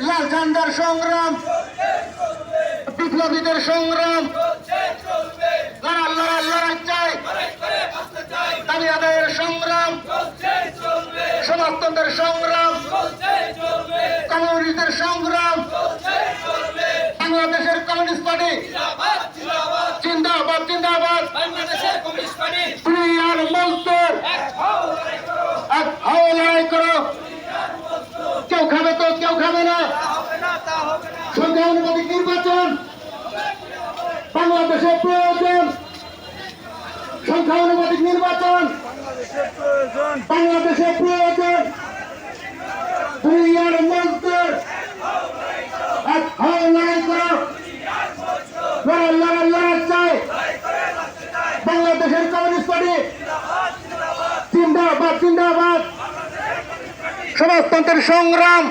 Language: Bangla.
লাল ঝান্ডার সংগ্রাম, বিপ্লবীদের সংগ্রাম, লড়াই চাই, দাবি আদায়ের সংগ্রাম, সমাজতন্ত্রের সংগ্রাম, কমিউনিস্টদের সংগ্রাম, বাংলাদেশের কমিউনিস্ট পার্টি জিন্দাবাদ জিন্দাবাদ, আর মজদুর এক হও লড়াই করো, কেউ খাবে তো কেউ খাবে না, সংখ্যানুপাতিক নির্বাচন বাংলাদেশে প্রয়োজন, সংখ্যানুপাতিক নির্বাচন বাংলাদেশে প্রয়োজন, আর মজদুর এক হও লড়াই করো, লড়াই চাই, বাংলাদেশের কমিউনিস্ট পার্টি জিন্দাবাদ জিন্দাবাদ, সমাজতন্ত্রের সংগ্রাম,